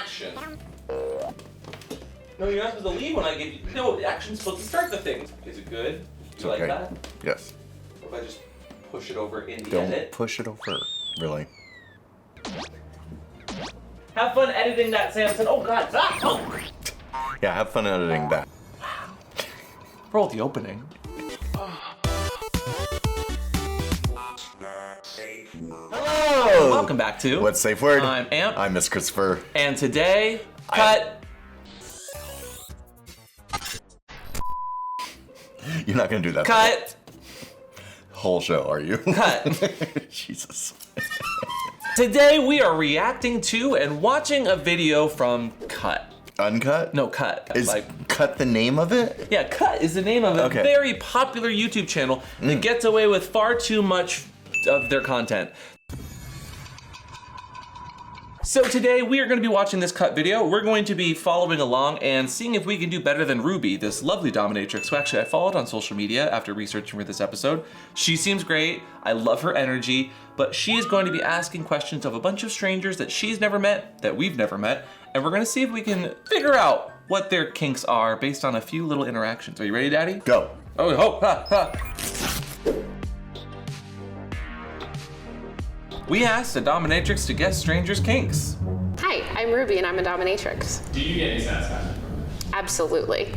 action. No, you're not supposed to leave when I give you. No, action's supposed to start the thing. Is it good? It's You like okay. that? Yes. Or if I just push it over in the Don't edit? push it over. Really. Have fun editing that, Samson. Oh, God. Ah! Oh. Yeah, have fun editing that. Roll the opening. Hello! Welcome back to What's Safe Word? I'm Amp. I'm Miss Christopher. And today, cut. You're not gonna do that Cut. whole show, are you? Cut. Jesus. Today we are reacting to and watching a video from Cut. Uncut? No, Cut. Is Like, Cut the name of it? yeah, Cut is the name of a Okay. very popular YouTube channel that gets away with far too much of their content. So today we are going to be watching this Cut video. We're going to be following along and seeing if we can do better than Ruby, this lovely dominatrix who actually I followed on social media after researching for this episode. She seems great. I love her energy, but she is going to be asking questions of a bunch of strangers that she's never met, that we've never met, and we're going to see if we can figure out what their kinks are based on a few little interactions. Are you ready, Daddy? Go. Oh, ha, ha. We asked a dominatrix to guess strangers' kinks. Hi, I'm Ruby and I'm a dominatrix. Do you get any satisfaction? Absolutely.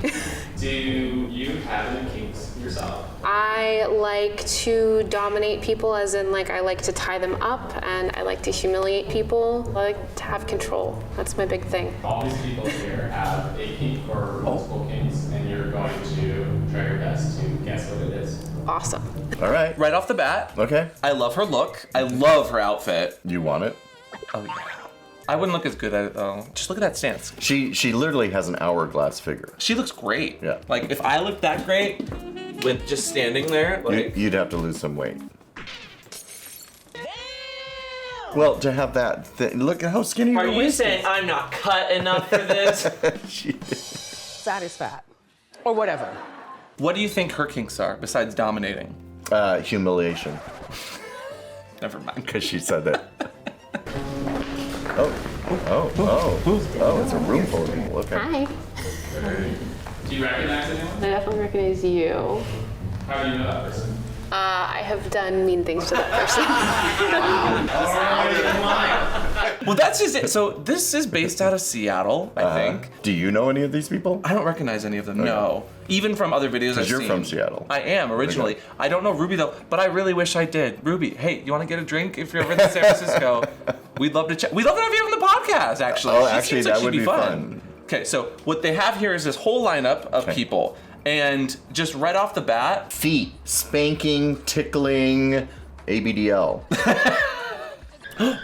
Do you have any kinks yourself? I like to dominate people, as in like I like to tie them up and I like to humiliate people. I like to have control. That's my big thing. All these people here have a kink or multiple kinks, and you're going to try your best to guess what it is. Awesome. All right. Right off the bat, Okay. I love her look. I love her outfit. You want it? Oh yeah. I wouldn't look as good at it though. Just look at that stance. She literally has an hourglass figure. She looks great. Yeah. Like if I looked that great with just standing there, like You'd have to lose some weight. Well, to have that, look at how skinny are her you waist saying I'm not cut enough for this? is. She- Satisfied. Or whatever. What do you think her kinks are besides dominating? humiliation, Never mind. because she said that. Oh, it's a room full of people. Okay. Hi. Do you recognize anyone? I definitely recognize you. How do you know that person? I have done mean things to that person. Well, that's just it. So this is based out of Seattle, I think. Do you know any of these people? I don't recognize any of them. No, even from other videos I've Because you're seen. from Seattle. I am originally. Okay. I don't know Ruby though, but I really wish I did. Ruby, hey, you want to get a drink if you're ever in San Francisco? We'd love to chat. We'd love to have you on the podcast. Actually, Oh, She actually, seems like that she'd would be fun. Okay, so what they have here is this whole lineup of Okay. people, and just right off the bat, Feet, spanking, tickling, ABDL.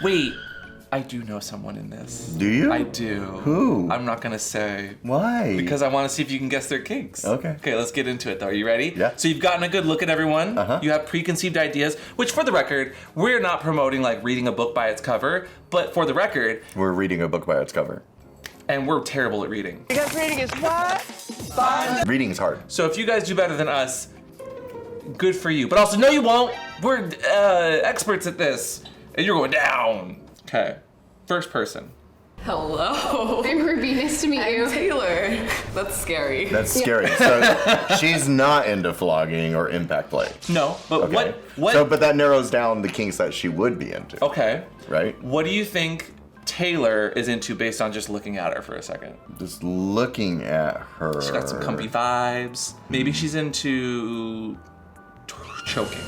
wait, I do know someone in this. Do you? I do. Who? I'm not gonna say. Why? Because I want to see if you can guess their kinks. Okay. Okay, let's get into it though. Are you ready? Yeah. So you've gotten a good look at everyone. Uh-huh. You have preconceived ideas, which for the record, we're not promoting like reading a book by its cover, but for the record, We're reading a book by its cover. and we're terrible at reading. Because reading is what? Reading is hard. So if you guys do better than us, good for you. But also, no, you won't. We're experts at this, and you're going down. Okay. First person. Hello. I'm Ruby. Nice to meet you. I'm Taylor. That's scary. That's scary. So she's not into flogging or impact play. No, but Okay. what? So, but that narrows down the kinks that she would be into. Okay. Right? What do you think Taylor is into based on just looking at her for a second? Just looking at her. She's got some comfy vibes. Maybe she's into choking.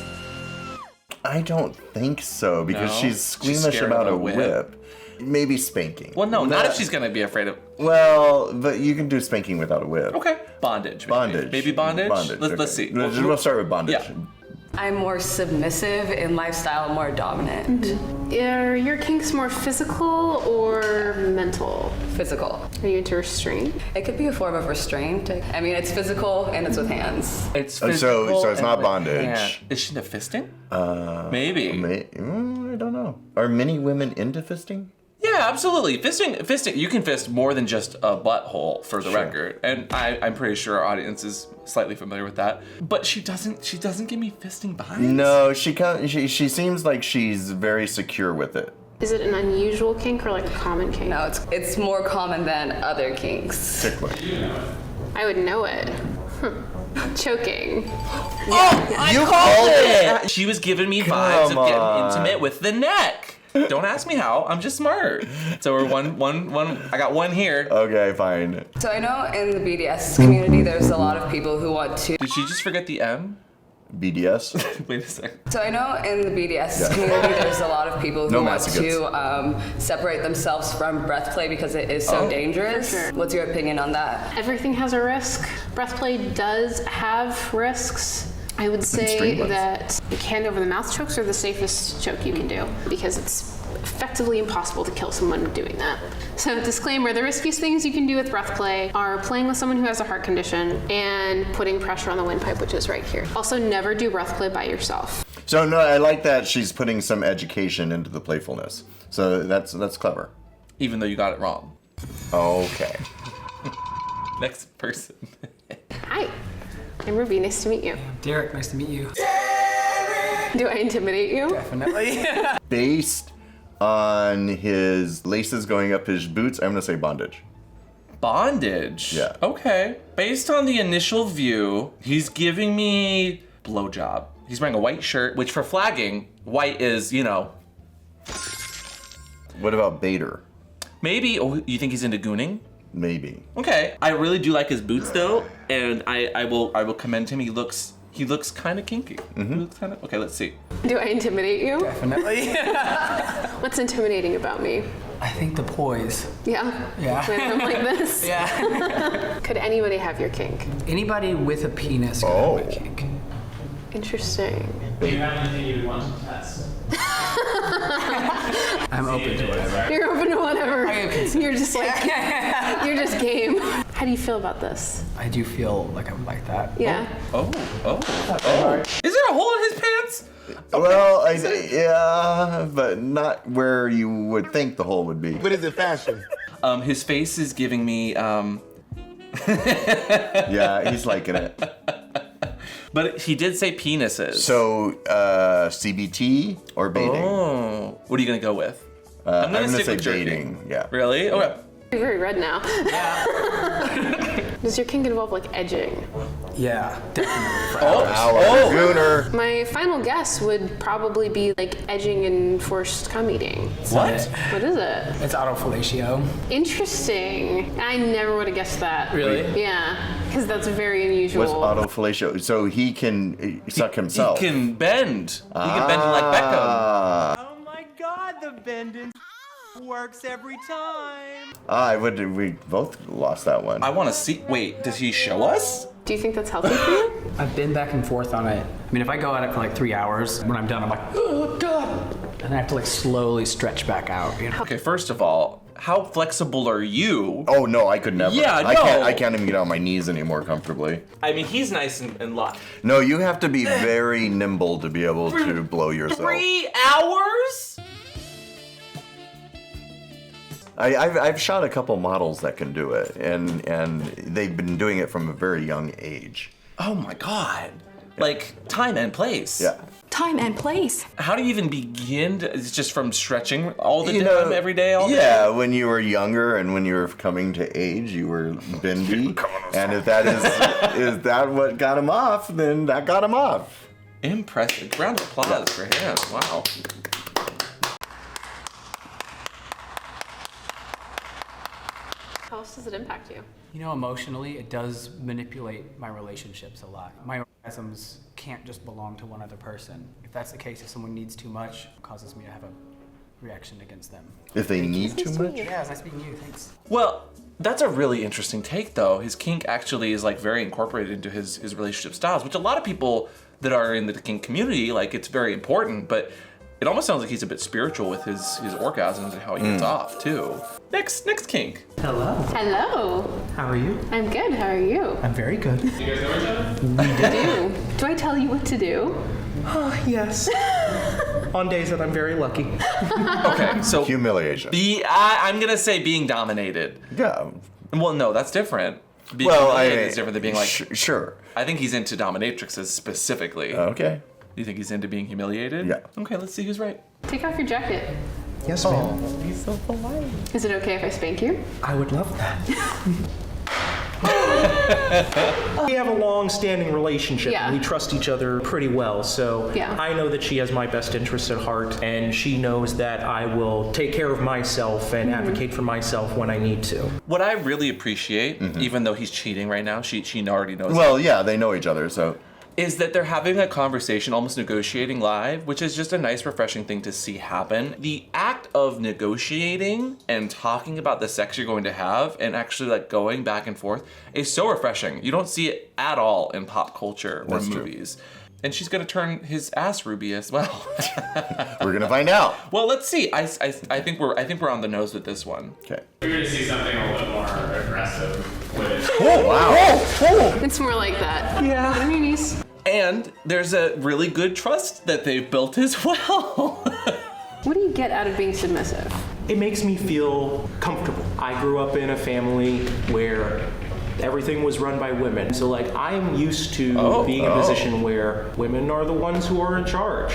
I don't think so because No? she's She's squeamish scared about of a a whip. whip. Maybe spanking. Well, no, not if she's gonna be afraid of. Well, but you can do spanking without a whip. Okay. Bondage. Maybe. Bondage. Maybe bondage. Bondage. Let's okay. see. We'll start with bondage. Yeah. I'm more submissive in lifestyle, more dominant. Are your kinks more physical or mental? Physical. Are you into restraint? It could be a form of restraint. I mean, it's physical and it's with hands. It's Oh, so physical it's and not with bondage. hand. Is she into fisting? Maybe. I don't know. Are many women into fisting? Yeah, absolutely. Fisting. You can fist more than just a butthole, for the Sure. record, and I'm pretty sure our audience is slightly familiar with that. But she doesn't give me fisting vibes. No, she seems like she's very secure with it. Is it an unusual kink or like a common kink? No, it's more common than other kinks. Tickler. I would know it. Choking. You called it. She was giving me vibes Come of getting on. intimate with the neck. Don't ask me how. I'm just smart. So we're one. I got one here. Okay, fine. So I know in the BDS community, there's a lot of people who want to. Did she just forget the M? BDS. Wait a second. So I know in the BDS community, there's a lot of people who No want masochists. to separate themselves from breath play because it is so dangerous. For sure. What's your opinion on that? Everything has a risk. Breath play does have risks. I would say Extreme ones. that hand over the mouth chokes are the safest choke you can do because it's effectively impossible to kill someone doing that. So disclaimer, the riskiest things you can do with breath play are playing with someone who has a heart condition and putting pressure on the windpipe, which is right here. Also, never do breath play by yourself. So no, I like that she's putting some education into the playfulness. So that's clever. Even though you got it wrong. Okay. Next person. Hi, I'm Ruby. Nice to meet you. Derek, nice to meet you. Do I intimidate you? Definitely. Based on his laces going up his boots, I'm gonna say bondage. Bondage. Yeah. Okay. Based on the initial view, he's giving me blowjob. He's wearing a white shirt, which for flagging, white is, you know, What about Bader? maybe. Oh, you think he's into gooning? Maybe. Okay. I really do like his boots though, and I will commend him. He looks kind of kinky. He looks kind of. Okay, let's see. Do I intimidate you? Definitely. What's intimidating about me? I think the poise. Yeah? Yeah. When I'm like this? Yeah. Could anybody have your kink? Anybody with a penis could Oh. have my kink. Interesting. Do you have anything you would want to test? I'm open to whatever. You're open to whatever. I am consent. You're just like, you're just game. How do you feel about this? I do feel like I would like that. Yeah. Oh. Is there a hole in his pants? Well, yeah, but not where you would think the hole would be. But is it fashion? His face is giving me Yeah, he's liking it. But he did say penises. So, CBT or baiting? Oh. What are you gonna go with? I'm gonna stick say with jerking. baiting. Yeah. Really? Okay. You're very red now. Does your kink involve like edging? Yeah, definitely. Our gooner. My final guess would probably be like edging and forced cum eating. What? What is it? It's autofellatio. Interesting. I never would have guessed that. Really? Yeah, because that's very unusual. What's autofellatio? So he can suck himself. He can bend. He can bend like Beckham. Ah. Oh my god, the bending works every time. We both lost that one. I want to see. Wait, does he show us? Do you think that's healthy for you? I've been back and forth on it. I mean, if I go at it for like 3 hours, when I'm done, I'm like, oh god, and I have to like slowly stretch back out. You know? Okay, first of all, how flexible are you? Oh no, I could never. Yeah, I no. can't. I can't even get on my knees anymore comfortably. I mean, he's nice and light. No, you have to be very nimble to be able to blow yourself. 3 hours? I've shot a couple models that can do it, and they've been doing it from a very young age. Oh my god. Like, time and place. Yeah. Time and place. How do you even begin to, it's just from stretching all the You time, know, every day, all day? Yeah, when you were younger and when you were coming to age, you were bendy, and if that is that what got him off, then that got him off. Impressive. Round of applause for him. Wow. How else does it impact you? You know, emotionally, it does manipulate my relationships a lot. My orgasms can't just belong to one other person. If that's the case, if someone needs too much, it causes me to have a reaction against them. If they need too much. Yeah, it's nice meeting you. Thanks. Well, that's a really interesting take, though. His kink actually is like very incorporated into his relationship styles, which a lot of people that are in the kink community, like, it's very important, but it almost sounds like he's a bit spiritual with his orgasms and how he gets off, too. Next kink. Hello. Hello. How are you? I'm good. How are you? I'm very good. Do you guys know each other? Do I tell you what to do? Oh, yes. On days that I'm very lucky. Okay, so Humiliation. I'm gonna say being dominated. Yeah. Well, no, that's different. Being Well, humiliated is different than being like. Sure. I think he's into dominatrixes specifically. Okay. You think he's into being humiliated? Yeah. Okay, let's see who's right. Take off your jacket. Yes, ma'am. He's so polite. Is it okay if I spank you? I would love that. We have a long-standing relationship. Yeah. We trust each other pretty well, so Yeah. I know that she has my best interests at heart, and she knows that I will take care of myself and advocate for myself when I need to. What I really appreciate, even though he's cheating right now, she already knows. Well, yeah, they know each other, so. Is that they're having a conversation, almost negotiating live, which is just a nice, refreshing thing to see happen. The act of negotiating and talking about the sex you're going to have and actually like going back and forth is so refreshing. You don't see it at all in pop culture or That's true. movies. And she's gonna turn his ass ruby as well. We're gonna find out. Well, let's see. I think we're on the nose with this one. Okay. We're going to see something a little bit more aggressive with it. Oh, wow. It's more like that. Yeah. On your knees. And there's a really good trust that they've built as well. What do you get out of being submissive? It makes me feel comfortable. I grew up in a family where everything was run by women. So like I'm used to being in a position where women are the ones who are in charge.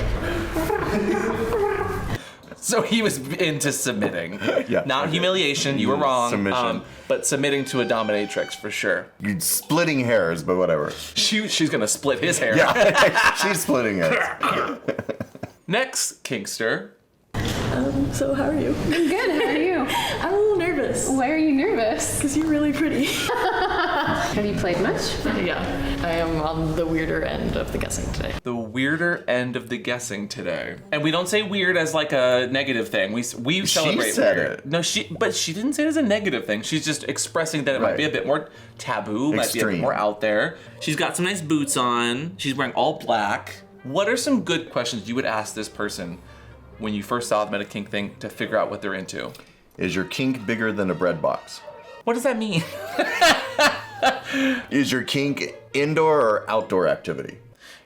So he was into submitting. Yeah, Not okay. humiliation, you were wrong. Submission. But submitting to a dominatrix for sure. You're splitting hairs, but whatever. She's gonna split his hair. Yeah, she's splitting hairs. Next, Kinkster. So how are you? I'm good. How are you? I'm a little nervous. Why are you nervous? Because you're really pretty. Have you played much? Yeah, I am on the weirder end of the guessing today. The weirder end of the guessing today. And we don't say weird as like a negative thing. We celebrate said weird. it. No, but she didn't say it as a negative thing. She's just expressing that it might be a bit more taboo, might be a bit Extreme. more out there. She's got some nice boots on. She's wearing all black. What are some good questions you would ask this person when you first saw them at a kink thing to figure out what they're into? Is your kink bigger than a bread box? What does that mean? Is your kink indoor or outdoor activity?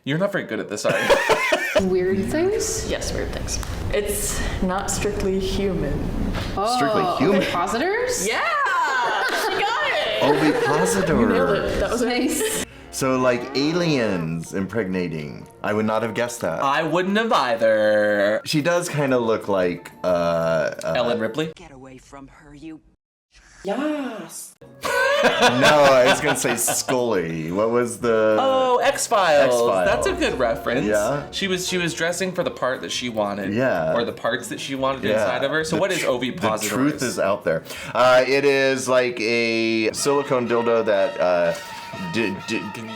You're not very good at this, are you? Weird things? Yes, weird things. It's not strictly human. Oh, Strictly human. ovipositors? Yeah! She got it! Ovipositor. You nailed it. That was Nice. So like aliens impregnating. I would not have guessed that. I wouldn't have either. She does kind of look like Ellen Ripley? Get away from her, you. Yes. No, I was gonna say Scully. What was the? Oh, X-Files. X-Files. That's a good reference. Yeah. She was dressing for the part that she wanted. Yeah. Or the parts that she wanted Yeah. inside of her. So what is ovipositor? The truth is out there. It is like a silicone dildo that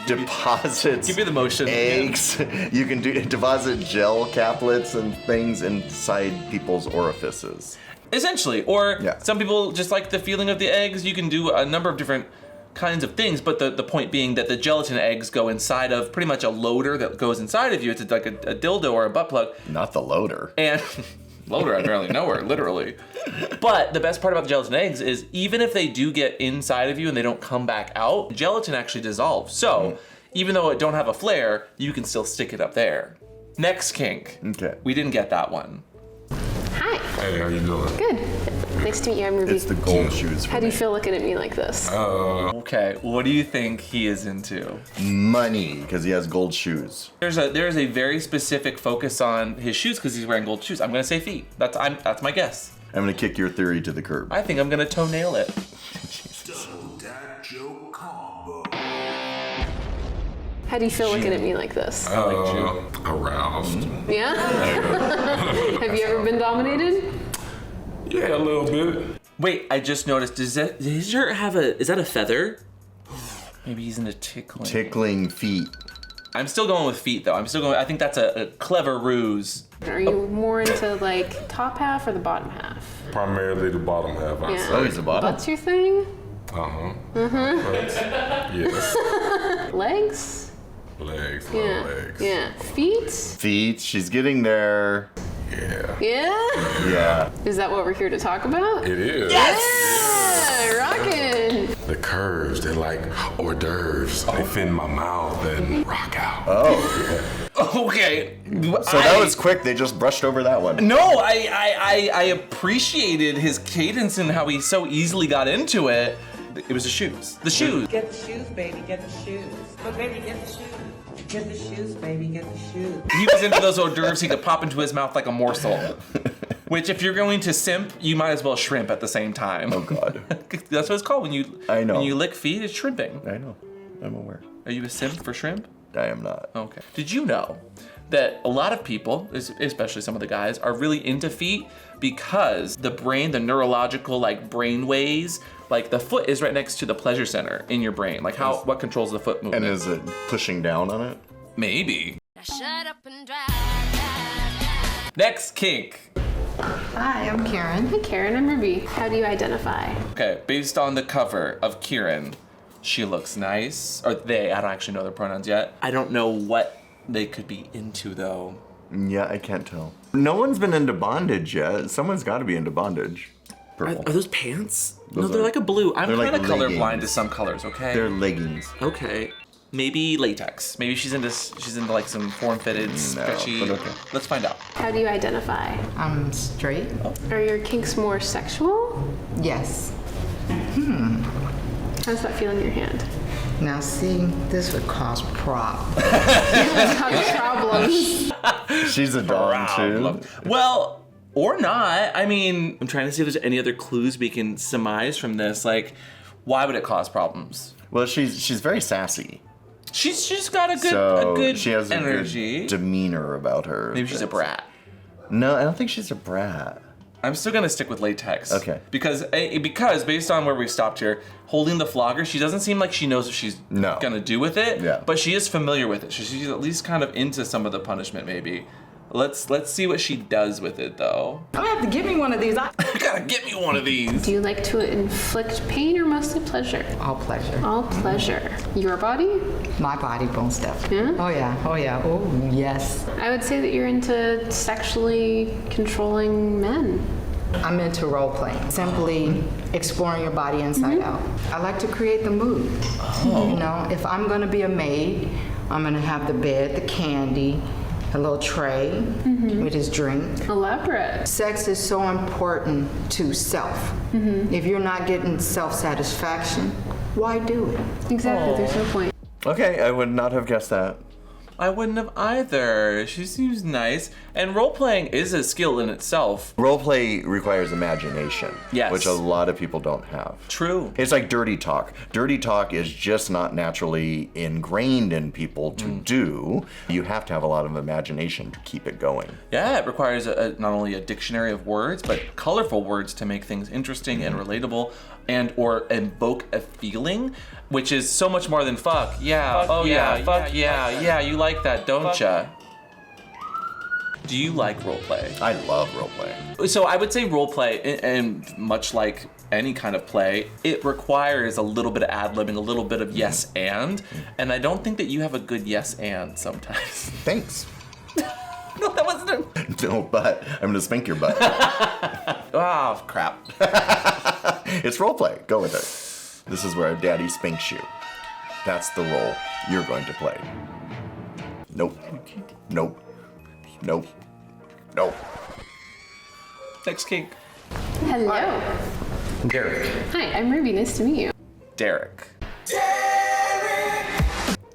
deposits Give me the motion. eggs. You can deposit gel caplets and things inside people's orifices. Essentially. Or Yeah. some people just like the feeling of the eggs. You can do a number of different kinds of things, but the point being that the gelatin eggs go inside of pretty much a loader that goes inside of you. It's like a dildo or a butt plug. Not the loader. And loader, I barely know her, literally. But the best part about the gelatin eggs is even if they do get inside of you and they don't come back out, gelatin actually dissolves. So even though it don't have a flare, you can still stick it up there. Next kink. Okay. We didn't get that one. Hi. Hey, how you doing? Good. Nice to meet you. I'm Ruby. It's the gold shoes. For How do you me. feel looking at me like this? Okay, what do you think he is into? Money, because he has gold shoes. There's a very specific focus on his shoes because he's wearing gold shoes. I'm gonna say feet. That's my guess. I'm gonna kick your theory to the curb. I think I'm gonna toenail it. How do you feel looking at me like this? Aroused. Yeah? Have you ever been dominated? Yeah, a little bit. Wait, I just noticed. Does his shirt have is that a feather? Maybe he's into tickling. Tickling feet. I'm still going with feet though. I think that's a clever ruse. Are you more into like top half or the bottom half? Primarily the bottom half, I Yeah. say. Oh, he's a bottom. Butt's your thing? Yes. Legs? Legs, Yeah. legs. Yeah. Feet? Feet. She's getting there. Yeah. Yeah? Yeah. Is that what we're here to talk about? It is. Yeah! Rockin'! The curves, they're like hors d'oeuvres. They fit in my mouth and rock out. Oh. Okay. So that was quick. They just brushed over that one. No, I appreciated his cadence and how he so easily got into it. It was the shoes. The shoes. Get the shoes, baby, get the shoes. But baby, get the shoes. Get the shoes, baby, get the shoes. He was into those hors d'oeuvres he could pop into his mouth like a morsel. Which, if you're going to simp, you might as well shrimp at the same time. Oh God. That's what it's called when you. I know. When you lick feet, it's shrimping. I know. I'm aware. Are you a simp for shrimp? I am not. Okay. Did you know that a lot of people, especially some of the guys, are really into feet because the brain, the neurological like brain waves, like the foot is right next to the pleasure center in your brain. Like what controls the foot movement? And is it pushing down on it? Maybe. Now shut up and drive. Next kink. Hi, I'm Karen. Hi, Karen. I'm Ruby. How do you identify? Okay, based on the cover of Kieran, she looks nice. Or they, I don't actually know their pronouns yet. I don't know what they could be into though. Yeah, I can't tell. No one's been into bondage yet. Someone's got to be into bondage. Are those pants? Those no, they're like a blue. I'm they're kind of like colorblind leggings. to some colors, okay? They're leggings. Okay. Maybe latex. Maybe she's into like some form-fitted, stretchy. but okay. Let's find out. How do you identify? I'm straight. Are your kinks more sexual? Yes. How does that feel in your hand? Now see, this would cause problems. Problems. She's a dom too. Well, or not. I mean, I'm trying to see if there's any other clues we can surmise from this. Like, why would it cause problems? Well, she's very sassy. She's got a good she has energy. a good demeanor about her. Maybe she's a brat. No, I don't think she's a brat. I'm still gonna stick with latex. Okay. Because based on where we stopped here, holding the flogger, she doesn't seem like she knows what she's gonna do with it. Yeah. But she is familiar with it. She's at least kind of into some of the punishment, maybe. Let's see what she does with it, though. I have to give me one of these. You gotta get me one of these. Do you like to inflict pain or mostly pleasure? All pleasure. All pleasure. Your body? My body, bone stuff. Yeah? Oh yeah. Oh yeah. Oh yes. I would say that you're into sexually controlling men. I'm into role playing. Simply exploring your body inside out. I like to create the mood. Oh. You know, if I'm gonna be a maid, I'm gonna have the bed, the candy, a little tray with his drink. Elaborate. Sex is so important to self. If you're not getting self-satisfaction, why do it? Exactly, there's no point. Okay, I would not have guessed that. I wouldn't have either. She seems nice. And role-playing is a skill in itself. Roleplay requires imagination. Yes. Which a lot of people don't have. True. It's like dirty talk. Dirty talk is just not naturally ingrained in people to do. You have to have a lot of imagination to keep it going. Yeah, it requires not only a dictionary of words, but colorful words to make things interesting and relatable and or invoke a feeling, which is so much more than fuck. Yeah, fuck yeah, you like that, don't ya? Do you like roleplay? I love roleplay. So I would say roleplay, and much like any kind of play, it requires a little bit of ad-libbing, a little bit of yes and I don't think that you have a good yes and sometimes. Thanks. No, that wasn't it. No, but I'm gonna spank your butt. Oh, crap. It's roleplay. Go with it. This is where daddy spanks you. That's the role you're going to play. Nope. Nope. Nope. Nope. Next kink. Hello. Derek. Hi, I'm Ruby. Nice to meet you. Derek.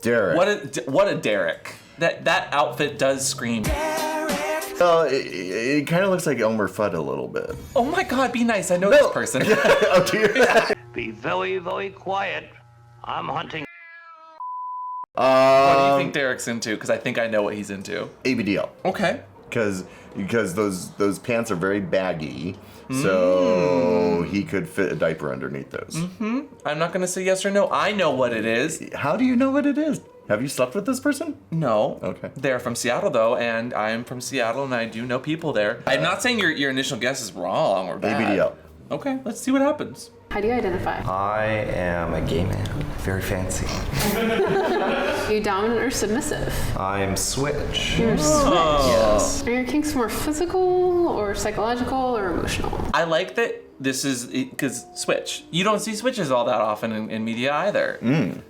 Derek. What a Derek. That outfit does scream. Oh, it kind of looks like Elmer Fudd a little bit. Oh my God, be nice. I know this person. Oh dear. Be very, very quiet. I'm hunting. What do you think Derek's into? Because I think I know what he's into. ABDL. Okay. Because those pants are very baggy, so he could fit a diaper underneath those. I'm not gonna say yes or no. I know what it is. How do you know what it is? Have you slept with this person? No. Okay. They're from Seattle though, and I'm from Seattle, and I do know people there. I'm not saying your initial guess is wrong or bad. ABDL. Okay, let's see what happens. How do you identify? I am a gay man. Very fancy. Are you dominant or submissive? I'm switch. You're switch. Yes. Are your kinks more physical or psychological or emotional? I like that this is because switch. You don't see switches all that often in media either.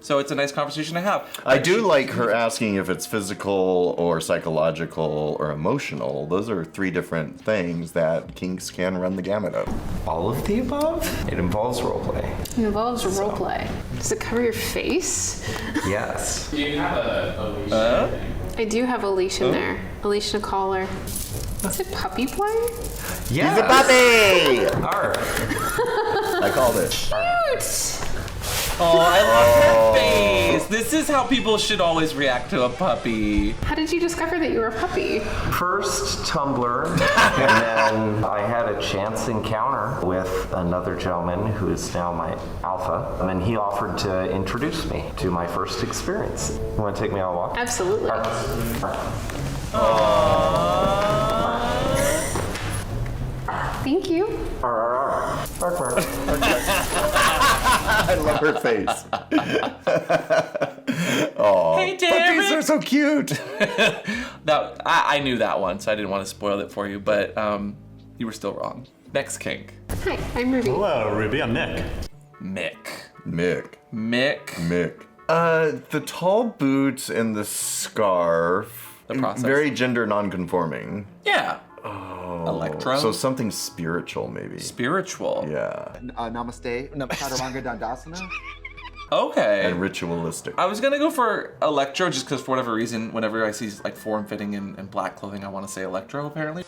So it's a nice conversation to have. I do like her asking if it's physical or psychological or emotional. Those are three different things that kinks can run the gamut of. All of the above? It involves roleplay. It involves role play. Does it cover your face? Yes. Do you have a leash? I do have a leash in there. A leash and a collar. Is it puppy play? He's a puppy! Arr. I called it. Cute! Oh, I love her face. This is how people should always react to a puppy. How did you discover that you were a puppy? First Tumblr, and then I had a chance encounter with another gentleman who is now my alpha, and he offered to introduce me to my first experience. You want to take me on a walk? Absolutely. Thank you. I love her face. Oh, Hey, Derek. puppies are so cute. I knew that one, so I didn't want to spoil it for you, but you were still wrong. Next kink. Hi, I'm Ruby. Hello, Ruby. I'm Nick. Mick. The tall boots and the scarf. The process. Very gender non-conforming. Yeah. Oh. Electro? So something spiritual, maybe. Spiritual. Yeah. Namaste. Chaturanga Dandasana. Okay. And ritualistic. I was gonna go for electro just because for whatever reason, whenever I see like form-fitting and black clothing, I want to say electro apparently.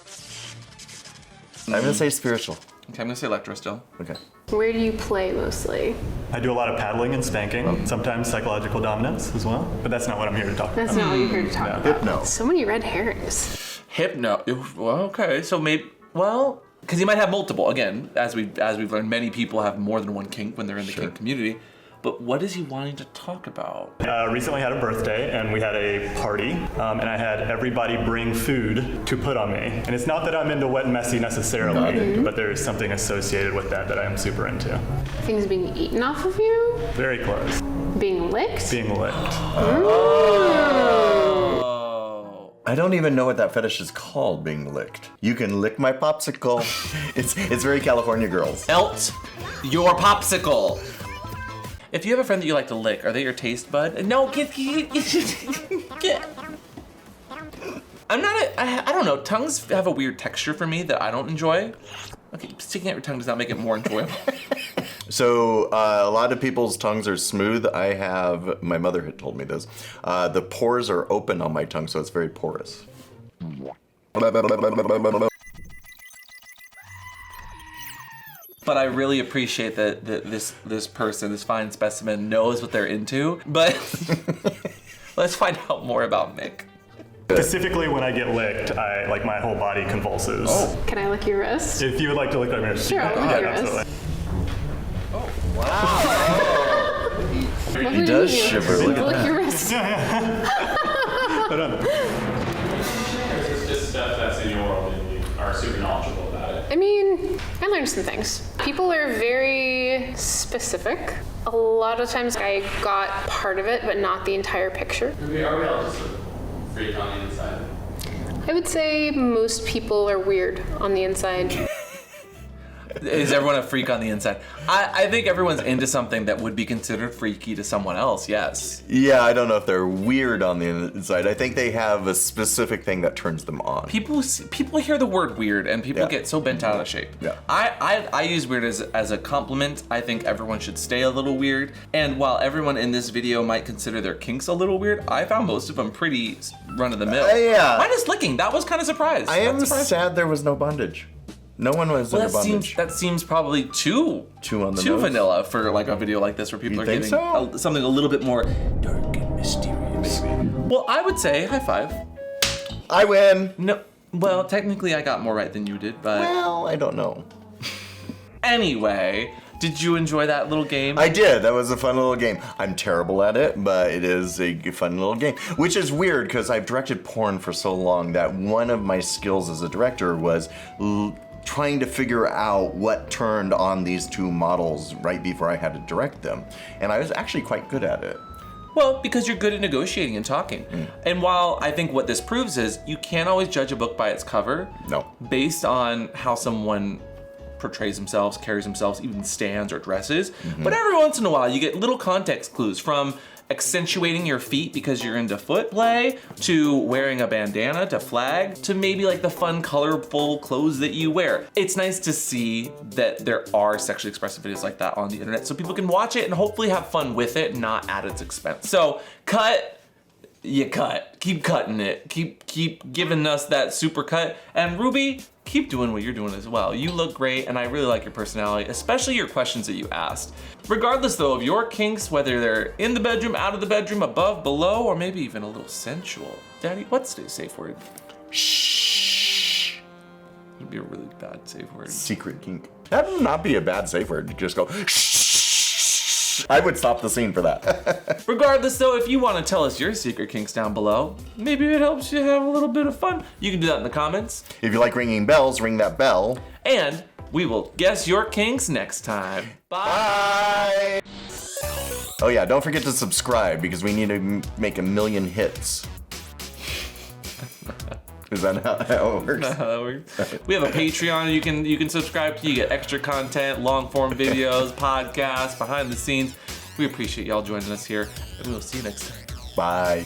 I'm gonna say spiritual. Okay, I'm gonna say electro still. Okay. Where do you play mostly? I do a lot of paddling and spanking, sometimes psychological dominance as well, but that's not what I'm here to talk about. That's not what you're here to talk about. Hypno. So many red herrings. Hypno. Well, okay, so maybe because you might have multiple. Again, as we've learned, many people have more than one kink when they're in the kink community. But what is he wanting to talk about? Recently had a birthday and we had a party and I had everybody bring food to put on me. And it's not that I'm into wet and messy necessarily, but there is something associated with that I am super into. Things being eaten off of you? Very close. Being licked? Being licked. I don't even know what that fetish is called, being licked. You can lick my popsicle. It's very California girls. Elt your popsicle. If you have a friend that you like to lick, are they your taste bud? No, get. I'm not I don't know, tongues have a weird texture for me that I don't enjoy. Okay, sticking out your tongue does not make it more enjoyable. So a lot of people's tongues are smooth. My mother had told me this. The pores are open on my tongue, so it's very porous. But I really appreciate that this person, this fine specimen, knows what they're into. But let's find out more about Mick. Specifically, when I get licked, my whole body convulses. Oh. Can I lick your wrist? If you would like to lick my wrist. Sure, I'll lick your wrist. Absolutely. Lovely He to does meet you. shiver. Look at Lick that. your wrist. It's just stuff that's in your world and you are super knowledgeable about it. I mean, I learned some things. People are very specific. A lot of times I got part of it, but not the entire picture. Are we all just a freak on the inside? I would say most people are weird on the inside. Is everyone a freak on the inside? I think everyone's into something that would be considered freaky to someone else, yes. Yeah, I don't know if they're weird on the inside. I think they have a specific thing that turns them on. People hear the word weird and people get so bent out of shape. Yeah. I use weird as a compliment. I think everyone should stay a little weird. And while everyone in this video might consider their kinks a little weird, I found most of them pretty run-of-the-mill. Yeah. Minus licking, that was kind of surprised. I am sad there was no bondage. No one was under bondage. That seems probably too on the nose? vanilla for like a video like this where people are think getting something a little bit more dark and mysterious. Well, I would say high five. I win. No, well, technically I got more right than you did, but well, I don't know. Anyway, did you enjoy that little game? I did. That was a fun little game. I'm terrible at it, but it is a fun little game. Which is weird because I've directed porn for so long that one of my skills as a director was trying to figure out what turned on these two models right before I had to direct them. And I was actually quite good at it. Well, because you're good at negotiating and talking. And while I think what this proves is you can't always judge a book by its cover. No. Based on how someone portrays themselves, carries themselves, even stands or dresses. But every once in a while you get little context clues from accentuating your feet because you're into foot play, to wearing a bandana, to flag, to maybe like the fun, colorful clothes that you wear. It's nice to see that there are sexually expressive videos like that on the internet so people can watch it and hopefully have fun with it, not at its expense. So cut you cut. Keep cutting it. Keep giving us that super cut. And Ruby, keep doing what you're doing as well. You look great, and I really like your personality, especially your questions that you asked. Regardless though of your kinks, whether they're in the bedroom, out of the bedroom, above, below, or maybe even a little sensual. Daddy, what's the safe word? Shh. It'd be a really bad safe word. Secret kink. That would not be a bad safe word. You just go shh. I would stop the scene for that. Regardless though, if you want to tell us your secret kinks down below, maybe it helps you have a little bit of fun, you can do that in the comments. If you like ringing bells, ring that bell. And we will guess your kinks next time. Bye! Oh yeah, don't forget to subscribe because we need to make 1 million hits. Is that how it works? Not how that works. We have a Patreon you can subscribe to. You get extra content, long form videos, podcasts, behind the scenes. We appreciate y'all joining us here, and we will see you next time. Bye.